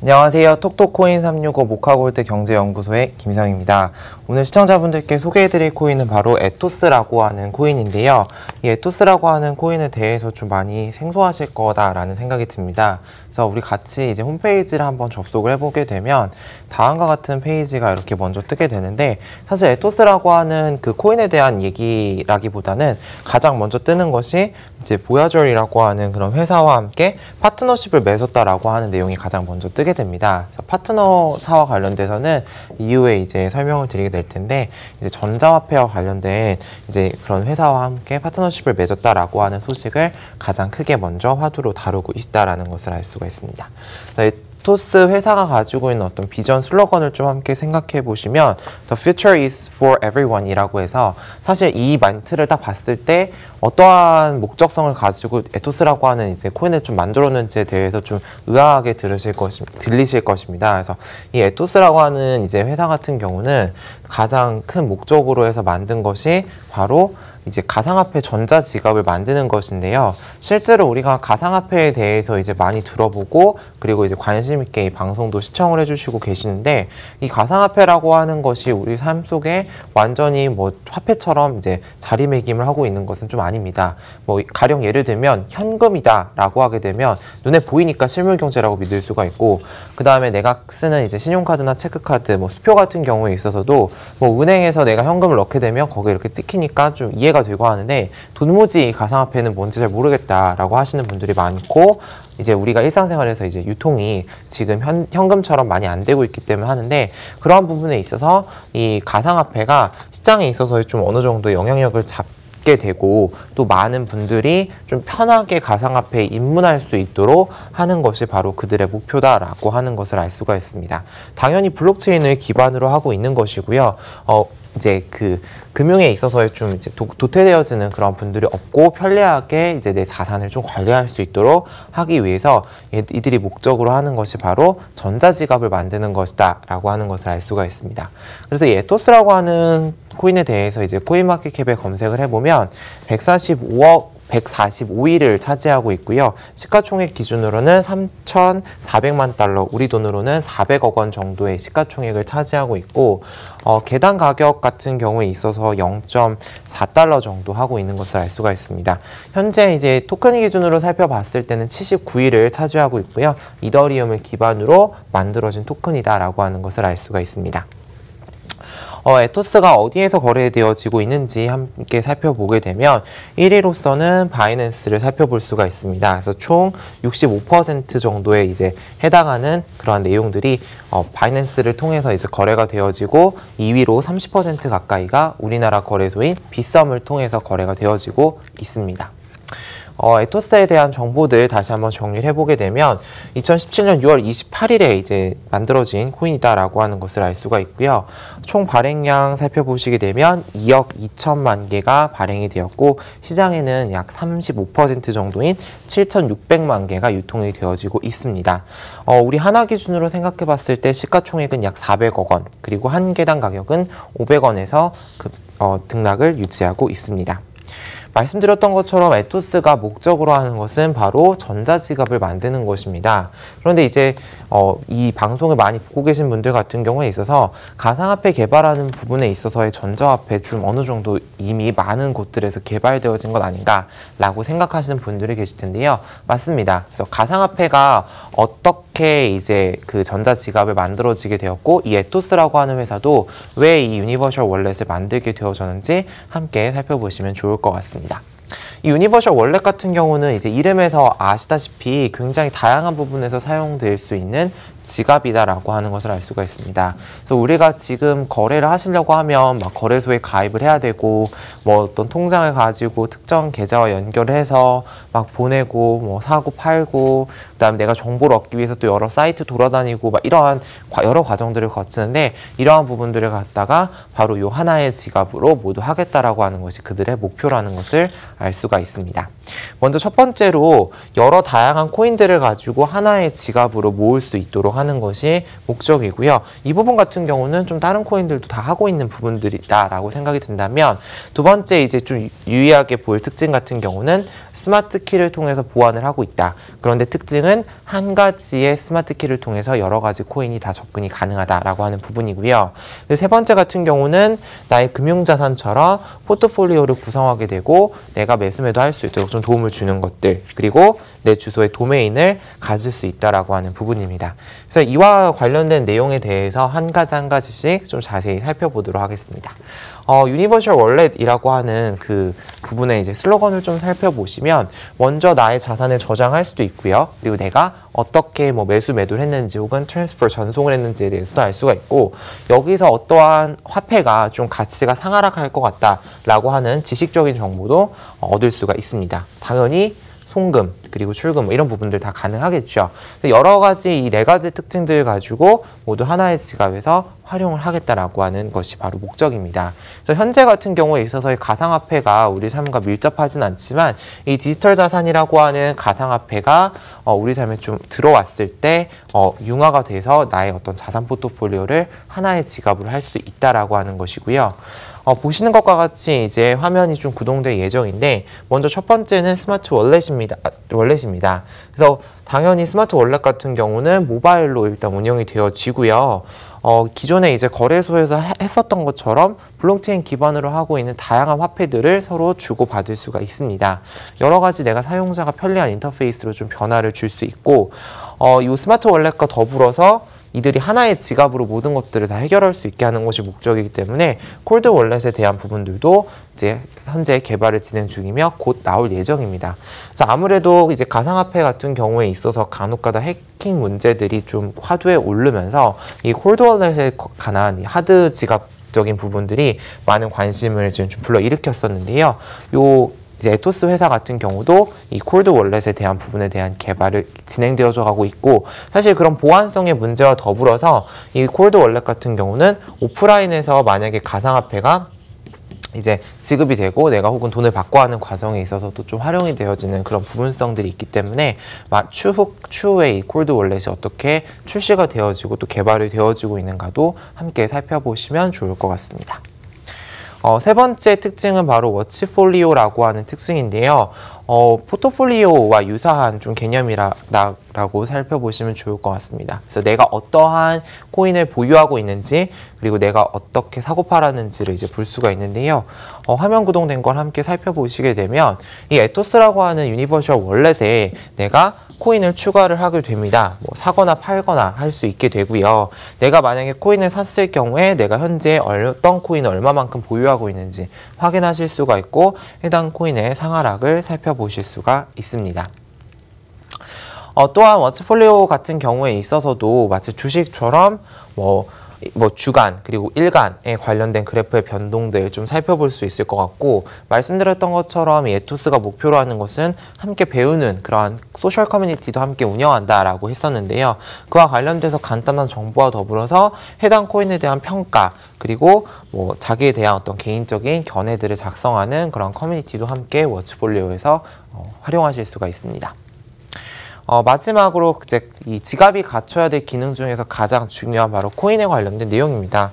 안녕하세요. 톡톡코인 365 모카골드 경제연구소의 김성입니다. 오늘 시청자분들께 소개해드릴 코인은 바로 에토스라고 하는 코인인데요. 이 에토스라고 하는 코인에 대해서 좀 많이 생소하실 거다라는 생각이 듭니다. 그래서 우리 같이 이제 홈페이지를 한번 접속을 해보게 되면 다음과 같은 페이지가 이렇게 먼저 뜨게 되는데, 사실 에토스라고 하는 그 코인에 대한 얘기라기보다는 가장 먼저 뜨는 것이 이제 보야절이라고 하는 그런 회사와 함께 파트너십을 맺었다라고 하는 내용이 가장 먼저 뜨게 됩니다. 그래서 파트너사와 관련돼서는 이후에 이제 설명을 드리게 될 텐데, 이제 전자화폐와 관련된 이제 그런 회사와 함께 파트너십을 맺었다라고 하는 소식을 가장 크게 먼저 화두로 다루고 있다라는 것을 알 수가 있습니다. 에토스 회사가 가지고 있는 어떤 비전 슬로건을 좀 함께 생각해 보시면 The future is for everyone 이라고 해서, 사실 이 멘트를 딱 봤을 때 어떠한 목적성을 가지고 에토스라고 하는 이제 코인을 좀 만들었는지에 대해서 좀 의아하게 들리실 것입니다. 그래서 이 에토스라고 하는 이제 회사 같은 경우는 가장 큰 목적으로 해서 만든 것이 바로 이제 가상화폐 전자지갑을 만드는 것인데요. 실제로 우리가 가상화폐에 대해서 이제 많이 들어보고, 그리고 이제 관심 있게 이 방송도 시청을 해주시고 계시는데, 이 가상화폐라고 하는 것이 우리 삶 속에 완전히 뭐 화폐처럼 이제 자리매김을 하고 있는 것은 좀 아닙니다. 뭐 가령 예를 들면 현금이다라고 하게 되면 눈에 보이니까 실물 경제라고 믿을 수가 있고, 그 다음에 내가 쓰는 이제 신용카드나 체크카드, 뭐 수표 같은 경우에 있어서도 뭐 은행에서 내가 현금을 넣게 되면 거기에 이렇게 찍히니까 좀 이해가 되고 하는데, 도무지 가상화폐는 뭔지 잘 모르겠다라고 하시는 분들이 많고, 이제 우리가 일상생활에서 이제 유통이 지금 현금처럼 많이 안 되고 있기 때문에 하는데, 그러한 부분에 있어서 이 가상화폐가 시장에 있어서 좀 어느 정도 영향력을 잡게 되고, 또 많은 분들이 좀 편하게 가상화폐에 입문할 수 있도록 하는 것이 바로 그들의 목표다라고 하는 것을 알 수가 있습니다. 당연히 블록체인을 기반으로 하고 있는 것이고요. 이제 그 금융에 있어서의 좀 이제 도태되어지는 그런 분들이 없고 편리하게 이제 내 자산을 좀 관리할 수 있도록 하기 위해서 이들이 목적으로 하는 것이 바로 전자지갑을 만드는 것이다라고 하는 것을 알 수가 있습니다. 그래서 이 에토스라고 하는 코인에 대해서 이제 코인마켓캡에 검색을 해보면 145위를 차지하고 있고요. 시가총액 기준으로는 3,400만 달러, 우리 돈으로는 400억 원 정도의 시가총액을 차지하고 있고, 개당 가격 같은 경우에 있어서 0.4달러 정도 하고 있는 것을 알 수가 있습니다. 현재 이제 토큰 기준으로 살펴봤을 때는 79위를 차지하고 있고요. 이더리움을 기반으로 만들어진 토큰이다라고 하는 것을 알 수가 있습니다. 에토스가 어디에서 거래되어지고 있는지 함께 살펴보게 되면 1위로서는 바이낸스를 살펴볼 수가 있습니다. 그래서 총 65% 정도에 이제 해당하는 그러한 내용들이 바이낸스를 통해서 이제 거래가 되어지고, 2위로 30% 가까이가 우리나라 거래소인 빗썸을 통해서 거래가 되어지고 있습니다. 에토스에 대한 정보들 다시 한번 정리를 해보게 되면 2017년 6월 28일에 이제 만들어진 코인이다라고 하는 것을 알 수가 있고요. 총 발행량 살펴보시게 되면 2억 2천만 개가 발행이 되었고, 시장에는 약 35% 정도인 7,600만 개가 유통이 되어지고 있습니다. 우리 하나 기준으로 생각해 봤을 때 시가총액은 약 400억 원, 그리고 한 개당 가격은 500원에서 등락을 유지하고 있습니다. 말씀드렸던 것처럼 에토스가 목적으로 하는 것은 바로 전자지갑을 만드는 것입니다. 그런데 이제 이 방송을 많이 보고 계신 분들 같은 경우에 있어서 가상화폐 개발하는 부분에 있어서의 전자화폐 좀 어느 정도 이미 많은 곳들에서 개발되어진 것 아닌가라고 생각하시는 분들이 계실 텐데요. 맞습니다. 그래서 가상화폐가 어떻게 이제 그 전자지갑을 만들어지게 되었고, 이 에토스라고 하는 회사도 왜 이 유니버셜 월렛을 만들게 되어졌는지 함께 살펴보시면 좋을 것 같습니다. 이 유니버셜 월렛 같은 경우는 이제 이름에서 아시다시피 굉장히 다양한 부분에서 사용될 수 있는 지갑이다라고 하는 것을 알 수가 있습니다. 그래서 우리가 지금 거래를 하시려고 하면 막 거래소에 가입을 해야 되고, 뭐 어떤 통장을 가지고 특정 계좌와 연결해서 막 보내고, 뭐 사고 팔고, 그다음에 내가 정보를 얻기 위해서 또 여러 사이트 돌아다니고 막 이러한 여러 과정들을 거치는데, 이러한 부분들을 갖다가 바로 요 하나의 지갑으로 모두 하겠다라고 하는 것이 그들의 목표라는 것을 알 수가 있습니다. 먼저 첫 번째로 여러 다양한 코인들을 가지고 하나의 지갑으로 모을 수 있도록 하는 것이 목적이고요. 이 부분 같은 경우는 좀 다른 코인들도 다 하고 있는 부분들이다라고 생각이 든다면, 두 번째 이제 좀 유의하게 보일 특징 같은 경우는 스마트 키를 통해서 보완을 하고 있다. 그런데 특징은 한 가지의 스마트 키를 통해서 여러 가지 코인이 다 접근이 가능하다라고 하는 부분이고요. 세 번째 같은 경우는 나의 금융자산처럼 포트폴리오를 구성하게 되고 내가 매수 매도할 수 있도록 좀 도움을 주는 것들, 그리고 내 주소의 도메인을 가질 수 있다라고 하는 부분입니다. 그래서 이와 관련된 내용에 대해서 한 가지씩 좀 자세히 살펴보도록 하겠습니다. 유니버셜 월렛이라고 하는 그 부분의 이제 슬로건을 좀 살펴보시면 먼저 나의 자산을 저장할 수도 있고요. 그리고 내가 어떻게 뭐 매수 매도를 했는지 혹은 트랜스퍼 전송을 했는지에 대해서도 알 수가 있고, 여기서 어떠한 화폐가 좀 가치가 상하락할 것 같다라고 하는 지식적인 정보도 얻을 수가 있습니다. 당연히 송금 그리고 출금 뭐 이런 부분들 다 가능하겠죠. 여러 가지 이 네 가지 특징들을 가지고 모두 하나의 지갑에서 활용을 하겠다라고 하는 것이 바로 목적입니다. 그래서 현재 같은 경우에 있어서의 가상화폐가 우리 삶과 밀접하진 않지만 이 디지털 자산이라고 하는 가상화폐가 우리 삶에 좀 들어왔을 때 융화가 돼서 나의 어떤 자산 포트폴리오를 하나의 지갑으로 할 수 있다라고 하는 것이고요. 보시는 것과 같이 이제 화면이 좀 구동될 예정인데, 먼저 첫 번째는 스마트 월렛입니다. 그래서 당연히 스마트 월렛 같은 경우는 모바일로 일단 운영이 되어지고요. 기존에 이제 거래소에서 했었던 것처럼 블록체인 기반으로 하고 있는 다양한 화폐들을 서로 주고받을 수가 있습니다. 여러 가지 내가 사용자가 편리한 인터페이스로 좀 변화를 줄 수 있고, 이 스마트 월렛과 더불어서 이들이 하나의 지갑으로 모든 것들을 다 해결할 수 있게 하는 것이 목적이기 때문에 콜드 월렛에 대한 부분들도 이제 현재 개발을 진행 중이며 곧 나올 예정입니다. 자, 아무래도 이제 가상화폐 같은 경우에 있어서 간혹가다 해킹 문제들이 좀 화두에 오르면서 이 콜드 월렛에 관한 이 하드 지갑적인 부분들이 많은 관심을 지금 좀 불러일으켰었는데요. 이제 에토스 회사 같은 경우도 이 콜드 월렛에 대한 부분에 대한 개발을 진행되어져 가고 있고, 사실 그런 보안성의 문제와 더불어서 이 콜드 월렛 같은 경우는 오프라인에서 만약에 가상화폐가 이제 지급이 되고 내가 혹은 돈을 받고 하는 과정에 있어서도 좀 활용이 되어지는 그런 부분성들이 있기 때문에 추후에 이 콜드 월렛이 어떻게 출시가 되어지고 또 개발이 되어지고 있는가도 함께 살펴보시면 좋을 것 같습니다. 세 번째 특징은 바로 워치폴리오라고 하는 특징인데요. 포트폴리오와 유사한 좀 개념이라고 살펴보시면 좋을 것 같습니다. 그래서 내가 어떠한 코인을 보유하고 있는지, 그리고 내가 어떻게 사고 팔았는지를 이제 볼 수가 있는데요. 화면 구동된 걸 함께 살펴보시게 되면 이 에토스라고 하는 유니버셜 월렛에 내가 코인을 추가를 하게 됩니다. 뭐 사거나 팔거나 할 수 있게 되고요. 내가 만약에 코인을 샀을 경우에 내가 현재 어떤 코인을 얼마만큼 보유하고 있는지 확인하실 수가 있고, 해당 코인의 상하락을 살펴보실 수가 있습니다. 또한 워치폴리오 같은 경우에 있어서도 마치 주식처럼 뭐 주간 그리고 일간에 관련된 그래프의 변동들 좀 살펴볼 수 있을 것 같고, 말씀드렸던 것처럼 이 에토스가 목표로 하는 것은 함께 배우는 그러한 소셜 커뮤니티도 함께 운영한다라고 했었는데요. 그와 관련돼서 간단한 정보와 더불어서 해당 코인에 대한 평가, 그리고 뭐 자기에 대한 어떤 개인적인 견해들을 작성하는 그런 커뮤니티도 함께 워치폴리오에서 활용하실 수가 있습니다. 마지막으로 이제 이 지갑이 갖춰야 될 기능 중에서 가장 중요한 바로 코인에 관련된 내용입니다.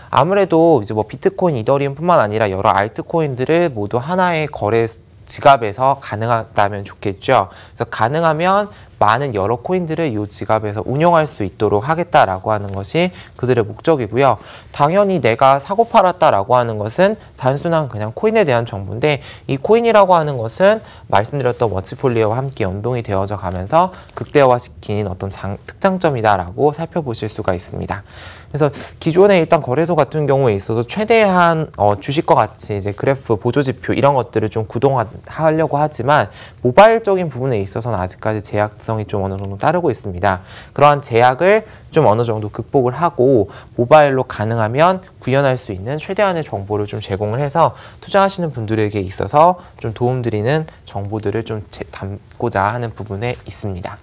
아무래도 이제 뭐 비트코인, 이더리움뿐만 아니라 여러 알트코인들을 모두 하나의 거래 지갑에서 가능하다면 좋겠죠. 그래서 가능하면 많은 여러 코인들을 이 지갑에서 운용할 수 있도록 하겠다라고 하는 것이 그들의 목적이고요. 당연히 내가 사고 팔았다라고 하는 것은 단순한 그냥 코인에 대한 정보인데, 이 코인이라고 하는 것은 말씀드렸던 워치폴리오와 함께 연동이 되어져 가면서 극대화시킨 어떤 특장점이다라고 살펴보실 수가 있습니다. 그래서 기존에 일단 거래소 같은 경우에 있어서 최대한 주식과 같이 이제 그래프, 보조지표 이런 것들을 좀 구동하려고 하지만 모바일적인 부분에 있어서는 아직까지 제약성이 좀 어느 정도 따르고 있습니다. 그러한 제약을 좀 어느 정도 극복을 하고 모바일로 가능하면 구현할 수 있는 최대한의 정보를 좀 제공을 해서 투자하시는 분들에게 있어서 좀 도움드리는 정보들을 좀 담고자 하는 부분에 있습니다.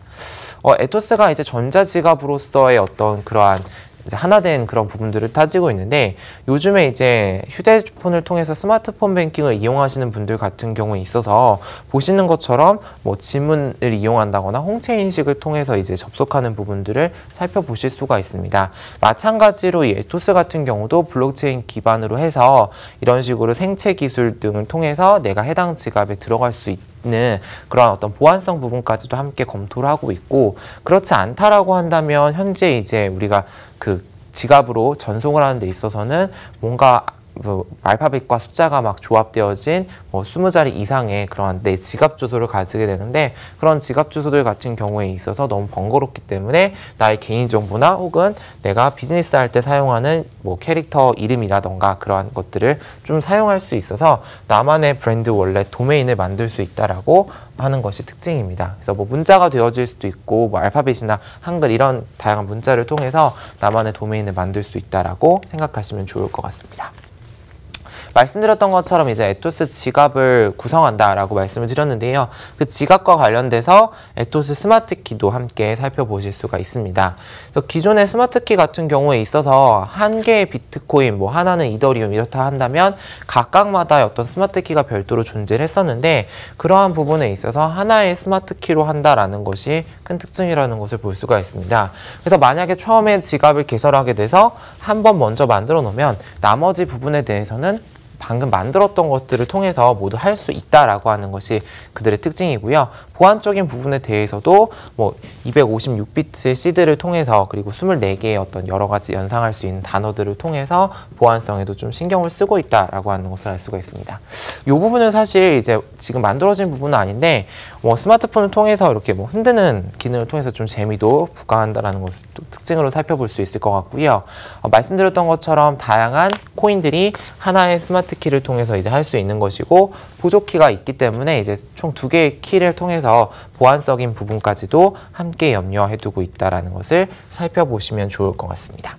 에토스가 이제 전자지갑으로서의 어떤 그러한 이제 하나 된 그런 부분들을 따지고 있는데, 요즘에 이제 휴대폰을 통해서 스마트폰 뱅킹을 이용하시는 분들 같은 경우에 있어서 보시는 것처럼 뭐 지문을 이용한다거나 홍채 인식을 통해서 이제 접속하는 부분들을 살펴보실 수가 있습니다. 마찬가지로 이 에토스 같은 경우도 블록체인 기반으로 해서 이런 식으로 생체 기술 등을 통해서 내가 해당 지갑에 들어갈 수 있는 그런 어떤 보안성 부분까지도 함께 검토를 하고 있고, 그렇지 않다라고 한다면 현재 이제 우리가 그 지갑으로 전송을 하는 데 있어서는 뭔가 뭐 알파벳과 숫자가 막 조합되어진 뭐 20자리 이상의 그런 내 지갑 주소를 가지게 되는데, 그런 지갑 주소들 같은 경우에 있어서 너무 번거롭기 때문에 나의 개인정보나 혹은 내가 비즈니스 할 때 사용하는 뭐 캐릭터 이름이라던가 그러한 것들을 좀 사용할 수 있어서 나만의 브랜드 원래 도메인을 만들 수 있다라고 하는 것이 특징입니다. 그래서 뭐 문자가 되어질 수도 있고 뭐 알파벳이나 한글 이런 다양한 문자를 통해서 나만의 도메인을 만들 수 있다라고 생각하시면 좋을 것 같습니다. 말씀드렸던 것처럼 이제 에토스 지갑을 구성한다라고 말씀을 드렸는데요. 그 지갑과 관련돼서 에토스 스마트키도 함께 살펴보실 수가 있습니다. 그래서 기존의 스마트키 같은 경우에 있어서 한 개의 비트코인, 뭐 하나는 이더리움 이렇다 한다면 각각마다 어떤 스마트키가 별도로 존재를 했었는데, 그러한 부분에 있어서 하나의 스마트키로 한다라는 것이 큰 특징이라는 것을 볼 수가 있습니다. 그래서 만약에 처음에 지갑을 개설하게 돼서 한번 먼저 만들어 놓으면 나머지 부분에 대해서는 방금 만들었던 것들을 통해서 모두 할 수 있다라고 하는 것이 그들의 특징이고요. 보안적인 부분에 대해서도 뭐 256비트의 시드를 통해서, 그리고 24개의 어떤 여러 가지 연상할 수 있는 단어들을 통해서 보안성에도 좀 신경을 쓰고 있다라고 하는 것을 알 수가 있습니다. 이 부분은 사실 이제 지금 만들어진 부분은 아닌데, 뭐 스마트폰을 통해서 이렇게 뭐 흔드는 기능을 통해서 좀 재미도 부과한다라는 것을 또 특징으로 살펴볼 수 있을 것 같고요. 말씀드렸던 것처럼 다양한 코인들이 하나의 스마트키를 통해서 이제 할 수 있는 것이고, 보조키가 있기 때문에 이제 총 2개의 키를 통해서 보안적인 부분까지도 함께 염려해 두고 있다라는 것을 살펴보시면 좋을 것 같습니다.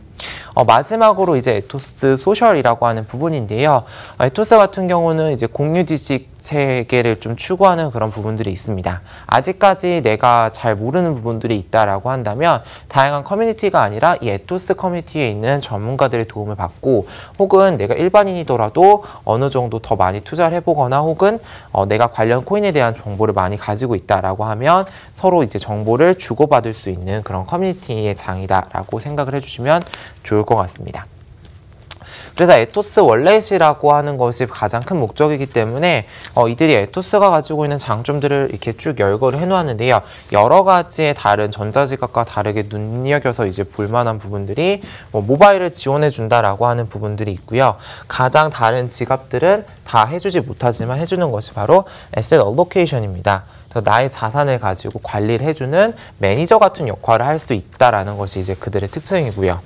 마지막으로 이제 에토스 소셜이라고 하는 부분인데요. 에토스 같은 경우는 이제 공유 지식 체계를 좀 추구하는 그런 부분들이 있습니다. 아직까지 내가 잘 모르는 부분들이 있다라고 한다면 다양한 커뮤니티가 아니라 이 에토스 커뮤니티에 있는 전문가들의 도움을 받고, 혹은 내가 일반인이더라도 어느 정도 더 많이 투자를 해보거나 혹은 내가 관련 코인에 대한 정보를 많이 가지고 있다라고 하면 서로 이제 정보를 주고받을 수 있는 그런 커뮤니티의 장이다라고 생각을 해주시면 좋을 것 같습니다. 그래서 에토스 월렛이라고 하는 것이 가장 큰 목적이기 때문에 이들이 에토스가 가지고 있는 장점들을 이렇게 쭉 열거를 해놓았는데요. 여러 가지의 다른 전자지갑과 다르게 눈여겨서 이제 볼만한 부분들이 뭐 모바일을 지원해 준다라고 하는 부분들이 있고요. 가장 다른 지갑들은 다 해주지 못하지만 해주는 것이 바로 에셋 얼로케이션입니다. 그래서 나의 자산을 가지고 관리를 해주는 매니저 같은 역할을 할 수 있다라는 것이 이제 그들의 특징이고요.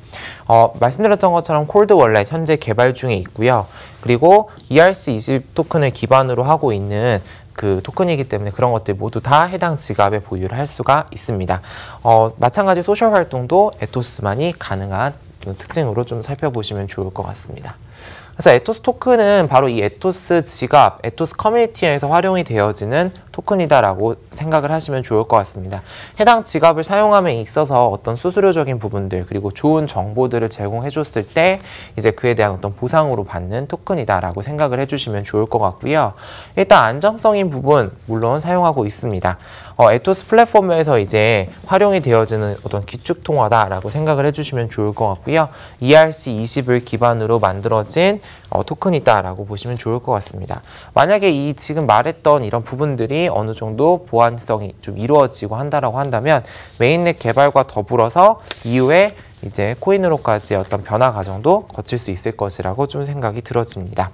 말씀드렸던 것처럼 콜드 월렛 현재 개발 중에 있고요. 그리고 ERC20 토큰을 기반으로 하고 있는 그 토큰이기 때문에 그런 것들 모두 다 해당 지갑에 보유를 할 수가 있습니다. 마찬가지 소셜 활동도 에토스만이 가능한 특징으로 좀 살펴보시면 좋을 것 같습니다. 그래서 에토스 토큰은 바로 이 에토스 지갑, 에토스 커뮤니티에서 활용이 되어지는 토큰이다라고 생각을 하시면 좋을 것 같습니다. 해당 지갑을 사용함에 있어서 어떤 수수료적인 부분들, 그리고 좋은 정보들을 제공해 줬을 때 이제 그에 대한 어떤 보상으로 받는 토큰이다라고 생각을 해주시면 좋을 것 같고요. 일단 안정성인 부분 물론 사용하고 있습니다. 에토스 플랫폼에서 이제 활용이 되어지는 어떤 기축통화다라고 생각을 해주시면 좋을 것 같고요. ERC20을 기반으로 만들어진 토큰이다라고 보시면 좋을 것 같습니다. 만약에 이 지금 말했던 이런 부분들이 어느 정도 보안성이 좀 이루어지고 한다라고 한다면 메인넷 개발과 더불어서 이후에 이제 코인으로까지 어떤 변화 과정도 거칠 수 있을 것이라고 좀 생각이 들어집니다.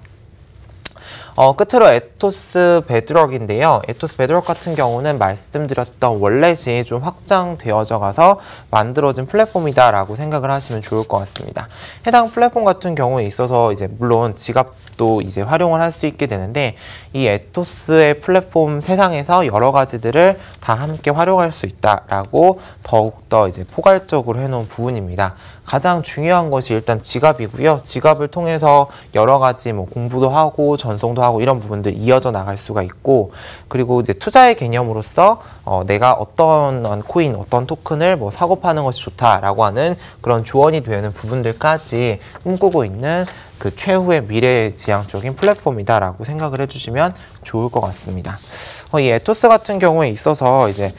끝으로 에토스 베드럭인데요. 에토스 베드럭 같은 경우는 말씀드렸던 월렛이 좀 확장되어져 가서 만들어진 플랫폼이다라고 생각을 하시면 좋을 것 같습니다. 해당 플랫폼 같은 경우에 있어서 이제 물론 지갑도 이제 활용을 할 수 있게 되는데, 이 에토스의 플랫폼 세상에서 여러 가지들을 다 함께 활용할 수 있다라고 더욱더 이제 포괄적으로 해놓은 부분입니다. 가장 중요한 것이 일단 지갑이고요. 지갑을 통해서 여러 가지 뭐 공부도 하고 전송도 환전도 하고 이런 부분들 이어져 나갈 수가 있고, 그리고 이제 투자의 개념으로서 내가 어떤 코인, 어떤 토큰을 뭐 사고 파는 것이 좋다라고 하는 그런 조언이 되는 부분들까지 꿈꾸고 있는 그 최후의 미래지향적인 플랫폼이다라고 생각을 해주시면 좋을 것 같습니다. 이 에토스 같은 경우에 있어서 이제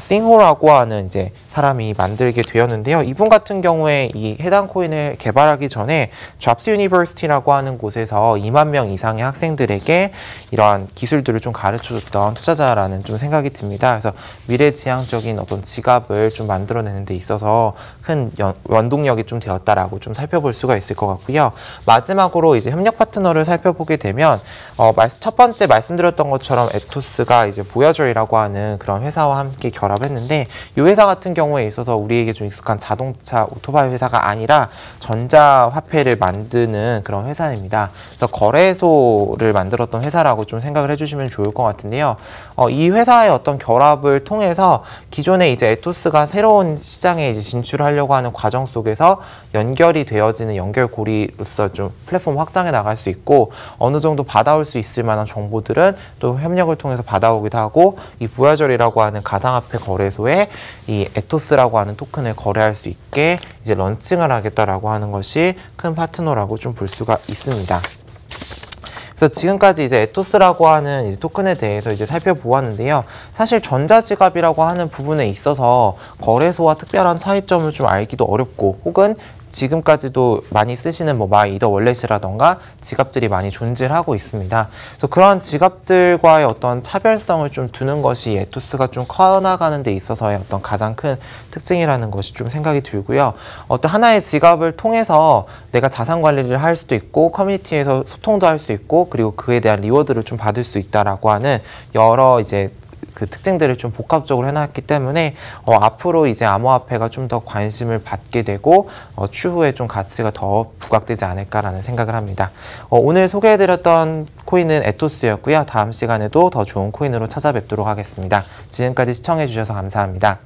싱호라고 하는 이제 사람이 만들게 되었는데요. 이분 같은 경우에 이 해당 코인을 개발하기 전에 잡스 유니버시티라고 하는 곳에서 2만 명 이상의 학생들에게 이러한 기술들을 좀 가르쳐줬던 투자자라는 좀 생각이 듭니다. 그래서 미래지향적인 어떤 지갑을 좀 만들어내는 데 있어서 큰 원동력이 좀 되었다라고 좀 살펴볼 수가 있을 것 같고요. 마지막으로 이제 협력 파트너를 살펴보게 되면 첫 번째 말씀드렸던 것처럼 에토스가 이제 보야저이라고 하는 그런 회사와 함께 결합했는데, 이 회사 같은 경우에 있어서 우리에게 좀 익숙한 자동차 오토바이 회사가 아니라 전자화폐를 만드는 그런 회사입니다. 그래서 거래소를 만들었던 회사라고 좀 생각을 해주시면 좋을 것 같은데요. 이 회사의 어떤 결합을 통해서 기존에 이제 에토스가 새로운 시장에 이제 진출하려고 하는 과정 속에서 연결이 되어지는 연결고리로서 좀 플랫폼 확장해 나갈 수 있고, 어느 정도 받아올 수 있을 만한 정보들은 또 협력을 통해서 받아오기도 하고, 이 보야저리라고 하는 가상화폐 거래소에 이 에토스라고 하는 토큰을 거래할 수 있게 이제 런칭을 하겠다라고 하는 것이 큰 파트너라고 좀 볼 수가 있습니다. 그래서 지금까지 이제 에토스라고 하는 이제 토큰에 대해서 이제 살펴보았는데요. 사실 전자지갑이라고 하는 부분에 있어서 거래소와 특별한 차이점을 좀 알기도 어렵고, 혹은 지금까지도 많이 쓰시는 뭐 마이더 월렛이라던가 지갑들이 많이 존재를 하고 있습니다. 그래서 그러한 지갑들과의 어떤 차별성을 좀 두는 것이 에토스가 좀 커나가는 데 있어서의 어떤 가장 큰 특징이라는 것이 좀 생각이 들고요. 어떤 하나의 지갑을 통해서 내가 자산 관리를 할 수도 있고, 커뮤니티에서 소통도 할 수 있고, 그리고 그에 대한 리워드를 좀 받을 수 있다라고 하는 여러 이제 그 특징들을 좀 복합적으로 해놨기 때문에 앞으로 이제 암호화폐가 좀 더 관심을 받게 되고 추후에 좀 가치가 더 부각되지 않을까라는 생각을 합니다. 오늘 소개해드렸던 코인은 에토스였고요. 다음 시간에도 더 좋은 코인으로 찾아뵙도록 하겠습니다. 지금까지 시청해주셔서 감사합니다.